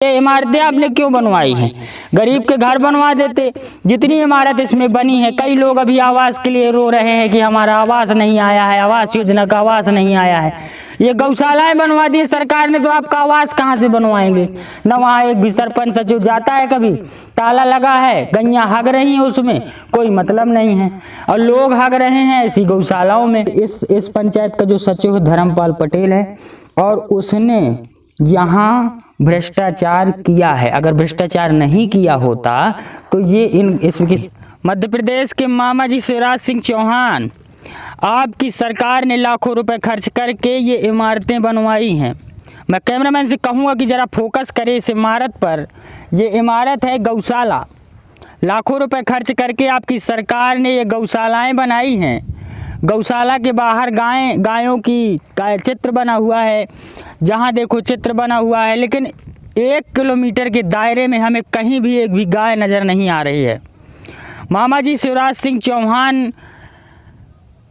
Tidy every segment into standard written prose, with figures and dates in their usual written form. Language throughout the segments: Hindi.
ये इमारतें आपने क्यों बनवाई हैं? गरीब के घर बनवा देते। जितनी इमारत इसमें बनी है, कई लोग अभी आवास के लिए रो रहे हैं कि हमारा आवास नहीं आया है, आवास योजना का आवास नहीं आया है। ये गौशालाएं बनवा दी सरकार ने, तो आपका आवास कहाँ से बनवाएंगे? न वहाँ एक भी सरपंच सचिव जाता है, कभी ताला लगा है, गैया हग रही हैं, उसमें कोई मतलब नहीं है, और लोग हग रहे हैं ऐसी गौशालाओं में। इस पंचायत का जो सचिव धर्मपाल पटेल है, और उसने यहाँ भ्रष्टाचार किया है। अगर भ्रष्टाचार नहीं किया होता तो ये इसकी मध्य प्रदेश के मामा जी शिवराज सिंह चौहान, आपकी सरकार ने लाखों रुपए खर्च करके ये इमारतें बनवाई हैं। मैं कैमरामैन से कहूँगा कि ज़रा फोकस करे इस इमारत पर। ये इमारत है गौशाला। लाखों रुपए खर्च करके आपकी सरकार ने ये गौशालाएँ बनाई हैं। गौशाला के बाहर गायों की चित्र बना हुआ है, जहाँ देखो चित्र बना हुआ है, लेकिन 1 किलोमीटर के दायरे में हमें कहीं भी एक भी गाय नज़र नहीं आ रही है। मामा जी शिवराज सिंह चौहान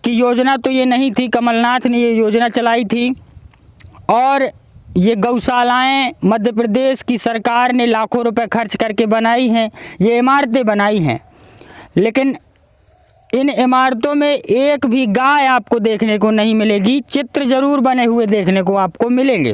की योजना तो ये नहीं थी, कमलनाथ ने ये योजना चलाई थी, और ये गौशालाएँ मध्य प्रदेश की सरकार ने लाखों रुपए खर्च करके बनाई हैं, ये इमारतें बनाई हैं। लेकिन इन इमारतों में एक भी गाय आपको देखने को नहीं मिलेगी। चित्र जरूर बने हुए देखने को आपको मिलेंगे।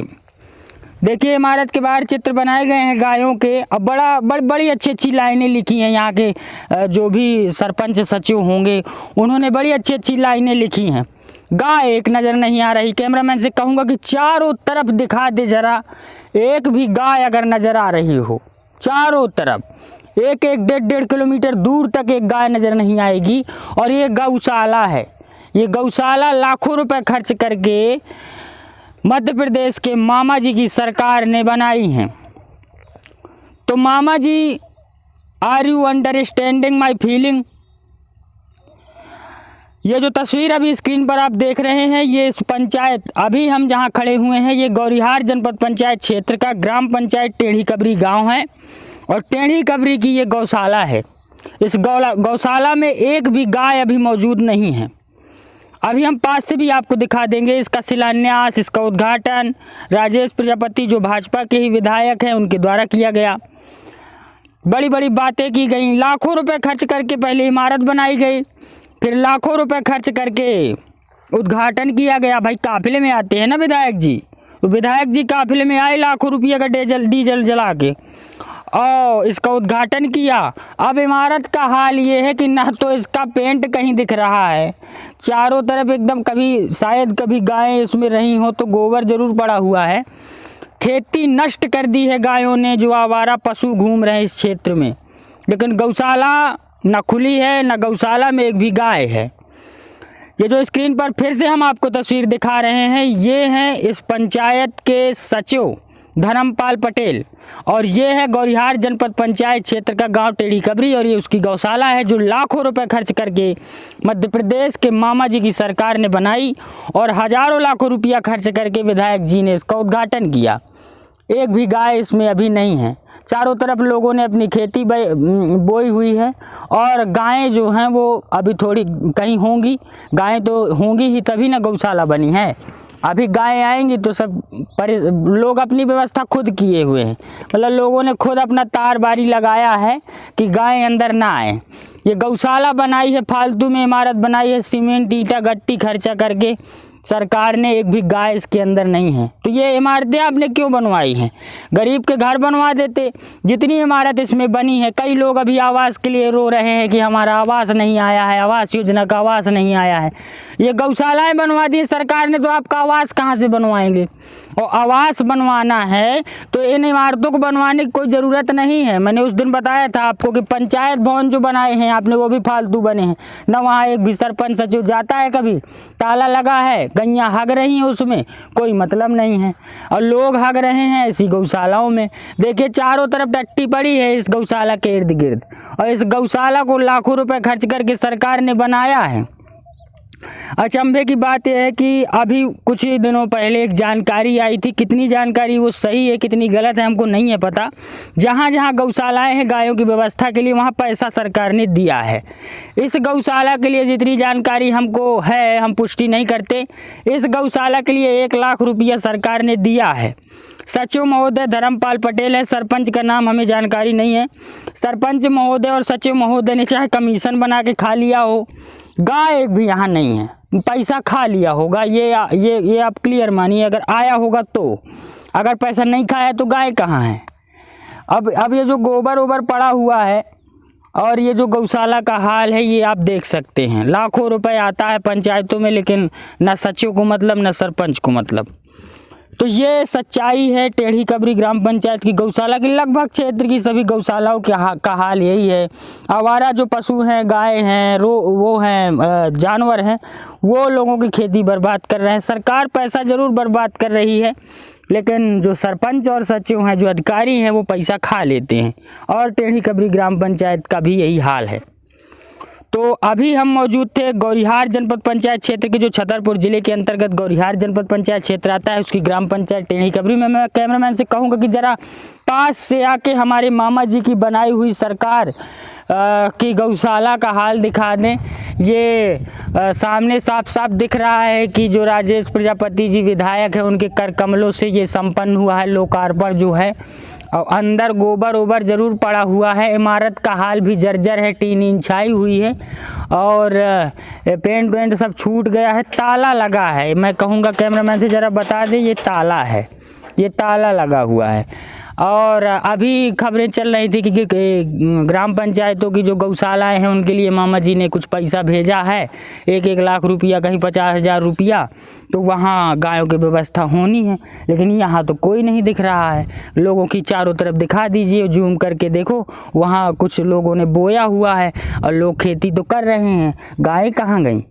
देखिए, इमारत के बाहर चित्र बनाए गए हैं गायों के, और बड़ी अच्छी लाइनें लिखी हैं। यहाँ के जो भी सरपंच सचिव होंगे, उन्होंने बड़ी अच्छी लाइनें लिखी हैं। गाय एक नज़र नहीं आ रही। कैमरामैन से कहूँगा कि चारों तरफ दिखा दे ज़रा, एक भी गाय अगर नज़र आ रही हो, चारों तरफ 1-1, 1.5 किलोमीटर दूर तक एक गाय नज़र नहीं आएगी। और ये गौशाला है। ये गौशाला लाखों रुपए खर्च करके मध्य प्रदेश के मामा जी की सरकार ने बनाई हैं। तो मामा जी, are you understanding my feeling? ये जो तस्वीर अभी स्क्रीन पर आप देख रहे हैं, ये इस पंचायत, अभी हम जहाँ खड़े हुए हैं, ये गौरिहार जनपद पंचायत क्षेत्र का ग्राम पंचायत टेढ़ी कबरी गाँव है, और टेढ़ी कबरी की ये गौशाला है। इस गौशाला में एक भी गाय अभी मौजूद नहीं है। अभी हम पास से भी आपको दिखा देंगे। इसका शिलान्यास, इसका उद्घाटन राजेश प्रजापति, जो भाजपा के ही विधायक हैं, उनके द्वारा किया गया। बड़ी बड़ी बातें की गई। लाखों रुपए खर्च करके पहले इमारत बनाई गई, फिर लाखों रुपए खर्च करके उद्घाटन किया गया। भाई, काफिले में आते हैं ना विधायक जी, तो विधायक जी काफिले में आए, लाखों रुपये का डीजल जला के, और इसका उद्घाटन किया। अब इमारत का हाल ये है कि ना तो इसका पेंट कहीं दिख रहा है, चारों तरफ एकदम, कभी शायद कभी गायें इसमें रही हो तो गोबर जरूर पड़ा हुआ है। खेती नष्ट कर दी है गायों ने, जो आवारा पशु घूम रहे हैं इस क्षेत्र में। लेकिन गौशाला न खुली है, न गौशाला में एक भी गाय है। ये जो स्क्रीन पर फिर से हम आपको तस्वीर दिखा रहे हैं, ये हैं इस पंचायत के सचिव धर्मपाल पटेल, और ये है गौरिहार जनपद पंचायत क्षेत्र का गांव टेढ़ी कबरी, और ये उसकी गौशाला है जो लाखों रुपए खर्च करके मध्य प्रदेश के मामा जी की सरकार ने बनाई, और हजारों लाखों रुपया खर्च करके विधायक जी ने इसका उद्घाटन किया। एक भी गाय इसमें अभी नहीं है। चारों तरफ लोगों ने अपनी खेती बोई हुई है, और गायें जो हैं वो अभी थोड़ी कहीं होंगी। गायें तो होंगी ही तभी ना गौशाला बनी है। अभी गायें आएंगी तो सब लोग अपनी व्यवस्था खुद किए हुए हैं, मतलब लोगों ने खुद अपना तार बारी लगाया है कि गायें अंदर ना आए। ये गौशाला बनाई है, फालतू में इमारत बनाई है, सीमेंट ईंटा गट्टी खर्चा करके सरकार ने, एक भी गाय इसके अंदर नहीं है। तो ये इमारतें आपने क्यों बनवाई हैं? गरीब के घर बनवा देते। जितनी इमारत इसमें बनी है, कई लोग अभी आवास के लिए रो रहे हैं कि हमारा आवास नहीं आया है, आवास योजना का आवास नहीं आया है। ये गौशालाएं बनवा दी सरकार ने, तो आपका आवास कहाँ से बनवाएंगे? और आवास बनवाना है तो इन इमारतों को बनवाने की कोई ज़रूरत नहीं है। मैंने उस दिन बताया था आपको कि पंचायत भवन जो बनाए हैं आपने, वो भी फालतू बने हैं। न वहाँ एक भी सरपंच सचिव जाता है, कभी ताला लगा है, गैया हग रही हैं, उसमें कोई मतलब नहीं है, और लोग हग रहे हैं ऐसी गौशालाओं में। देखिए, चारों तरफ टट्टी पड़ी है इस गौशाला के इर्द गिर्द, और इस गौशाला को लाखों रुपए खर्च करके सरकार ने बनाया है। अचंभे की बात यह है कि अभी कुछ ही दिनों पहले एक जानकारी आई थी, कितनी जानकारी वो सही है कितनी गलत है हमको नहीं है पता। जहाँ जहाँ गौशालाएं हैं गायों की व्यवस्था के लिए, वहाँ पैसा सरकार ने दिया है। इस गौशाला के लिए जितनी जानकारी हमको है, हम पुष्टि नहीं करते, इस गौशाला के लिए 1 लाख रुपया सरकार ने दिया है। सचिव महोदय धर्मपाल पटेल है, सरपंच का नाम हमें जानकारी नहीं है। सरपंच महोदय और सचिव महोदय ने चाहे कमीशन बना के खा लिया हो, गाय भी यहाँ नहीं है, पैसा खा लिया होगा, ये आप क्लियर मानिए। अगर आया होगा तो, अगर पैसा नहीं खाया तो गाय कहाँ है। अब ये जो गोबर ओबर पड़ा हुआ है और ये जो गौशाला का हाल है, ये आप देख सकते हैं। लाखों रुपए आता है पंचायतों में, लेकिन ना सचिव को मतलब ना सरपंच को मतलब। तो ये सच्चाई है टेढ़ी कबरी ग्राम पंचायत की गौशाला की। लगभग क्षेत्र की सभी गौशालाओं का हाल यही है। आवारा जो पशु हैं, गाय हैं, वो हैं, जानवर हैं, वो लोगों की खेती बर्बाद कर रहे हैं। सरकार पैसा ज़रूर बर्बाद कर रही है, लेकिन जो सरपंच और सचिव हैं, जो अधिकारी हैं, वो पैसा खा लेते हैं। और टेढ़ी कबरी ग्राम पंचायत का भी यही हाल है। तो अभी हम मौजूद थे गौरिहार जनपद पंचायत क्षेत्र के, जो छतरपुर जिले के अंतर्गत गौरिहार जनपद पंचायत क्षेत्र आता है, उसकी ग्राम पंचायत टेढ़ी कबरी में। मैं कैमरामैन से कहूँगा कि ज़रा पास से आके हमारे मामा जी की बनाई हुई सरकार की गौशाला का हाल दिखा दें। ये सामने साफ साफ दिख रहा है कि जो राजेश प्रजापति जी विधायक हैं, उनके कर कमलों से ये संपन्न हुआ है लोकार्पण जो है। और अंदर गोबर ओबर ज़रूर पड़ा हुआ है। इमारत का हाल भी जर्जर है, टीन छाई हुई है और पेंट वेंट सब छूट गया है। ताला लगा है, मैं कहूँगा कैमरामैन से ज़रा बता दें, ये ताला है, ये ताला लगा हुआ है। और अभी खबरें चल रही थी कि ग्राम पंचायतों की जो गौशालाएँ हैं, उनके लिए मामा जी ने कुछ पैसा भेजा है, 1-1 लाख रुपया, कहीं 50,000 रुपया, तो वहाँ गायों की व्यवस्था होनी है। लेकिन यहाँ तो कोई नहीं दिख रहा है। लोगों की चारों तरफ दिखा दीजिए, जूम करके देखो, वहाँ कुछ लोगों ने बोया हुआ है और लोग खेती तो कर रहे हैं। गाय कहाँ गई?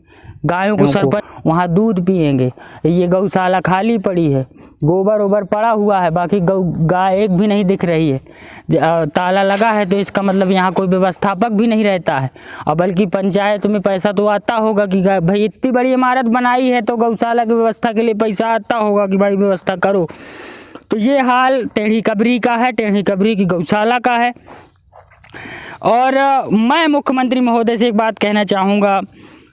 गायों को सरपंच वहाँ दूध पिएंगे। ये गौशाला खाली पड़ी है, गोबर ओबर पड़ा हुआ है, बाकी गाय एक भी नहीं दिख रही है। ताला लगा है तो इसका मतलब यहाँ कोई व्यवस्थापक भी नहीं रहता है। और बल्कि पंचायत में पैसा तो आता होगा कि भाई इतनी बड़ी इमारत बनाई है तो गौशाला की व्यवस्था के लिए पैसा आता होगा कि भाई व्यवस्था करो। तो ये हाल टेढ़ी कबरी का है, टेढ़ी कबरी की गौशाला का है। और मैं मुख्यमंत्री महोदय से एक बात कहना चाहूँगा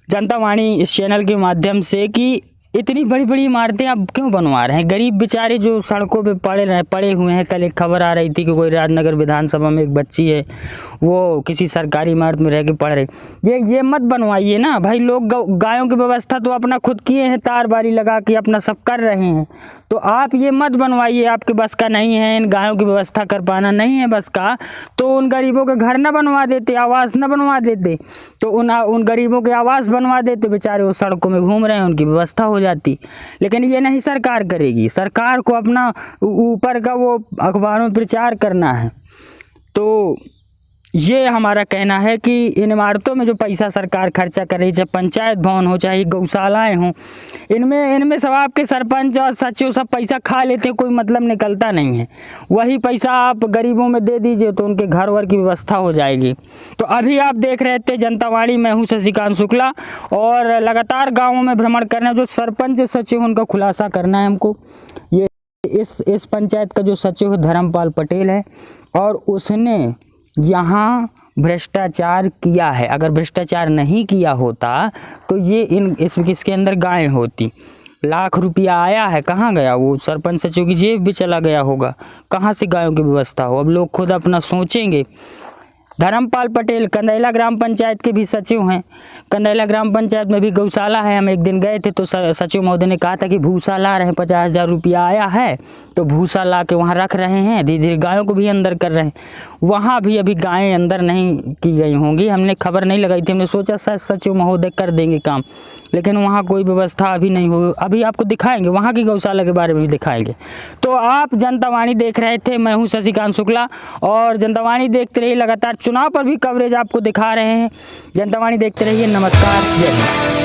जनता वाणी इस चैनल के माध्यम से कि इतनी बड़ी बड़ी इमारतें आप क्यों बनवा रहे हैं? गरीब बेचारे जो सड़कों पे पड़े हुए हैं। कल एक खबर आ रही थी कि कोई राजनगर विधानसभा में एक बच्ची है, वो किसी सरकारी इमारत में रह के पढ़ रही। ये मत बनवाइए ना भाई। लोग गायों की व्यवस्था तो अपना खुद किए हैं, तार बारी लगा के अपना सब कर रहे हैं, तो आप ये मत बनवाइए। आपके बस का नहीं है, इन गायों की व्यवस्था कर पाना नहीं है बस का, तो उन गरीबों के घर न बनवा देते, आवास न बनवा देते, तो उन गरीबों के आवास बनवा देते। बेचारे वो सड़कों में घूम रहे हैं, उनकी व्यवस्था हो जाती। लेकिन ये नहीं सरकार करेगी। सरकार को अपना ऊपर का वो अखबारों में प्रचार करना है। तो ये हमारा कहना है कि इन इमारतों में जो पैसा सरकार खर्चा कर रही है, चाहे पंचायत भवन हो, चाहे गौशालाएँ हों, इनमें सब आपके सरपंच और सचिव सब पैसा खा लेते हैं, कोई मतलब निकलता नहीं है। वही पैसा आप गरीबों में दे दीजिए तो उनके घर वर की व्यवस्था हो जाएगी। तो अभी आप देख रहे थे जनता वाणी, मैं हूँ शशिकांत शुक्ला, और लगातार गाँवों में भ्रमण करना, जो सरपंच सचिव उनका खुलासा करना है हमको। ये इस पंचायत का जो सचिव है धर्मपाल पटेल है, और उसने यहाँ भ्रष्टाचार किया है। अगर भ्रष्टाचार नहीं किया होता तो ये इसके अंदर गायें होती। लाख रुपया आया है, कहाँ गया? वो सरपंच सचिव की जेब भी चला गया होगा। कहाँ से गायों की व्यवस्था हो? अब लोग खुद अपना सोचेंगे। धर्मपाल पटेल कंदैला ग्राम पंचायत के भी सचिव हैं। कंदैला ग्राम पंचायत में भी गौशाला है। हम एक दिन गए थे तो सचिव महोदय ने कहा था कि भूसा ला रहे हैं, 50,000 रुपया आया है, तो भूसा ला के वहाँ रख रहे हैं, धीरे धीरे गायों को भी अंदर कर रहे हैं। वहाँ भी अभी गायें अंदर नहीं की गई होंगी। हमने खबर नहीं लगाई थी, हमने सोचा शायद सचिव महोदय कर देंगे काम, लेकिन वहाँ कोई व्यवस्था अभी नहीं हुई। अभी आपको दिखाएंगे, वहाँ की गौशाला के बारे में भी दिखाएंगे। तो आप जनता वाणी देख रहे थे, मैं हूँ शशिकांत शुक्ला, और जनता वाणी देखते रहिए। लगातार चुनाव पर भी कवरेज आपको दिखा रहे हैं। जनता वाणी देखते रहिए। नमस्कार, जय हिंद।